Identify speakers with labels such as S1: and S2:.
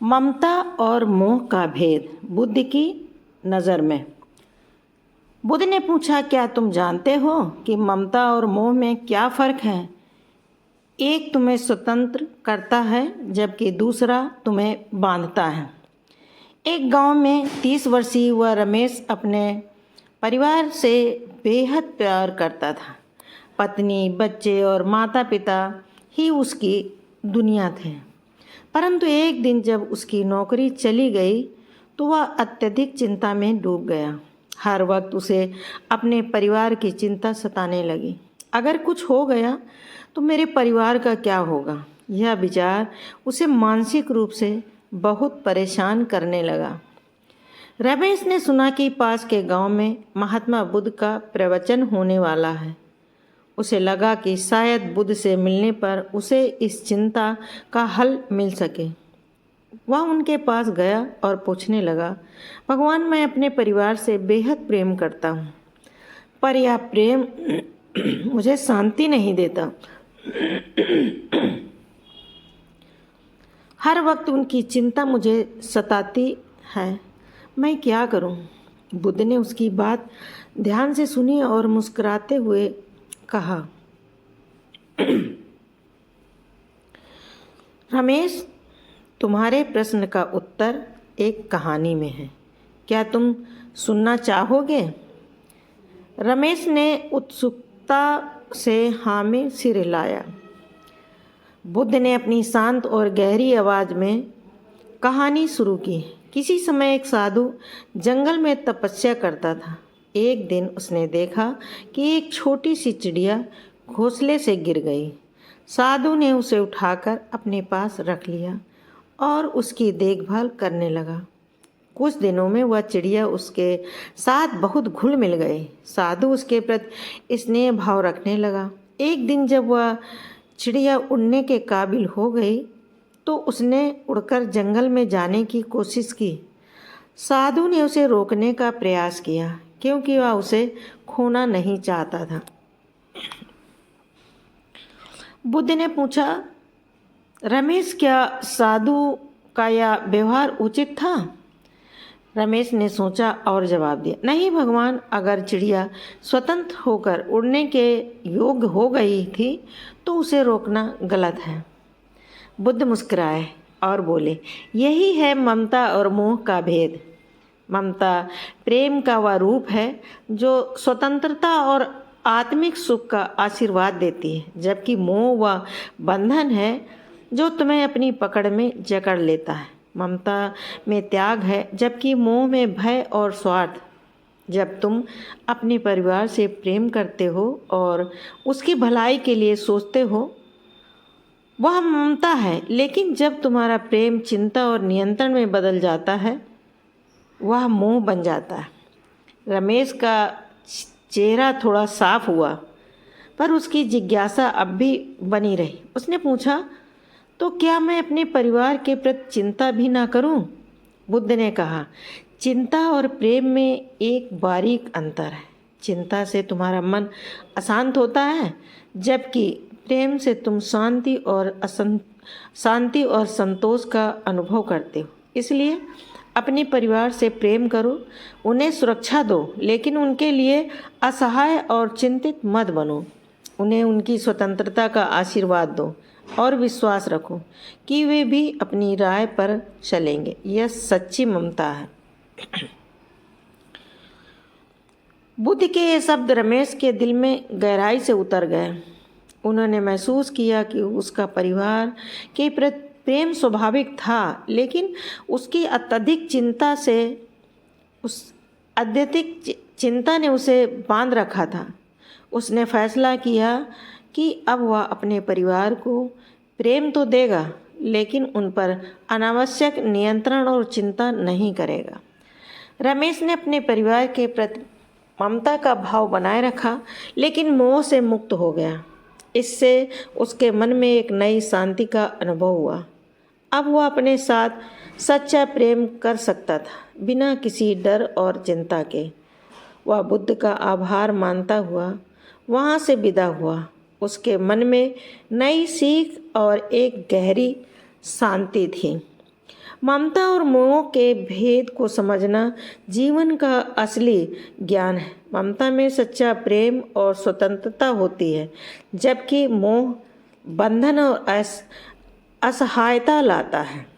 S1: ममता और मोह का भेद बुद्ध की नज़र में। बुद्ध ने पूछा, क्या तुम जानते हो कि ममता और मोह में क्या फ़र्क है? एक तुम्हें स्वतंत्र करता है जबकि दूसरा तुम्हें बांधता है। एक गांव में 30 वर्षीय वह रमेश अपने परिवार से बेहद प्यार करता था। पत्नी, बच्चे और माता पिता ही उसकी दुनिया थे। परंतु एक दिन जब उसकी नौकरी चली गई तो वह अत्यधिक चिंता में डूब गया। हर वक्त उसे अपने परिवार की चिंता सताने लगी। अगर कुछ हो गया तो मेरे परिवार का क्या होगा? यह विचार उसे मानसिक रूप से बहुत परेशान करने लगा। रमेश ने सुना कि पास के गांव में महात्मा बुद्ध का प्रवचन होने वाला है। उसे लगा कि शायद बुद्ध से मिलने पर उसे इस चिंता का हल मिल सके। वह उनके पास गया और पूछने लगा, भगवान, मैं अपने परिवार से बेहद प्रेम करता हूँ, पर यह प्रेम मुझे शांति नहीं देता। हर वक्त उनकी चिंता मुझे सताती है। मैं क्या करूँ? बुद्ध ने उसकी बात ध्यान से सुनी और मुस्कुराते हुए कहा, रमेश, तुम्हारे प्रश्न का उत्तर एक कहानी में है। क्या तुम सुनना चाहोगे? रमेश ने उत्सुकता से हाँ में सिर हिलाया। बुद्ध ने अपनी शांत और गहरी आवाज़ में कहानी शुरू की। किसी समय एक साधु जंगल में तपस्या करता था। एक दिन उसने देखा कि एक छोटी सी चिड़िया घोंसले से गिर गई। साधु ने उसे उठाकर अपने पास रख लिया और उसकी देखभाल करने लगा। कुछ दिनों में वह चिड़िया उसके साथ बहुत घुल मिल गई। साधु उसके प्रति स्नेह भाव रखने लगा। एक दिन जब वह चिड़िया उड़ने के काबिल हो गई तो उसने उड़कर जंगल में जाने की कोशिश की। साधु ने उसे रोकने का प्रयास किया क्योंकि वह उसे खोना नहीं चाहता था। बुद्ध ने पूछा, रमेश, क्या साधु का यह व्यवहार उचित था? रमेश ने सोचा और जवाब दिया, नहीं भगवान, अगर चिड़िया स्वतंत्र होकर उड़ने के योग्य हो गई थी तो उसे रोकना गलत है। बुद्ध मुस्कुराए और बोले, यही है ममता और मोह का भेद। ममता प्रेम का वह रूप है जो स्वतंत्रता और आत्मिक सुख का आशीर्वाद देती है, जबकि मोह वह बंधन है जो तुम्हें अपनी पकड़ में जकड़ लेता है। ममता में त्याग है जबकि मोह में भय और स्वार्थ। जब तुम अपने परिवार से प्रेम करते हो और उसकी भलाई के लिए सोचते हो, वह ममता है, लेकिन जब तुम्हारा प्रेम चिंता और नियंत्रण में बदल जाता है, वह मोह बन जाता है। रमेश का चेहरा थोड़ा साफ हुआ, पर उसकी जिज्ञासा अब भी बनी रही। उसने पूछा, तो क्या मैं अपने परिवार के प्रति चिंता भी ना करूं? बुद्ध ने कहा, चिंता और प्रेम में एक बारीक अंतर है। चिंता से तुम्हारा मन अशांत होता है, जबकि प्रेम से तुम शांति और संतोष का अनुभव करते हो। इसलिए अपने परिवार से प्रेम करो, उन्हें सुरक्षा दो, लेकिन उनके लिए असहाय और चिंतित मत बनो। उन्हें उनकी स्वतंत्रता का आशीर्वाद दो और विश्वास रखो कि वे भी अपनी राय पर चलेंगे। यह सच्ची ममता है। बुद्ध के ये शब्द रमेश के दिल में गहराई से उतर गए। उन्होंने महसूस किया कि उसका परिवार के प्रति प्रेम स्वाभाविक था, लेकिन उसकी अत्यधिक चिंता ने उसे बांध रखा था। उसने फैसला किया कि अब वह अपने परिवार को प्रेम तो देगा, लेकिन उन पर अनावश्यक नियंत्रण और चिंता नहीं करेगा। रमेश ने अपने परिवार के प्रति ममता का भाव बनाए रखा, लेकिन मोह से मुक्त हो गया। इससे उसके मन में एक नई शांति का अनुभव हुआ। अब वह अपने साथ सच्चा प्रेम कर सकता था, बिना किसी डर और चिंता के। वह बुद्ध का आभार मानता हुआ वहाँ से विदा हुआ। उसके मन में नई सीख और एक गहरी शांति थी। ममता और मोह के भेद को समझना जीवन का असली ज्ञान है। ममता में सच्चा प्रेम और स्वतंत्रता होती है, जबकि मोह बंधन और असहायता लाता है।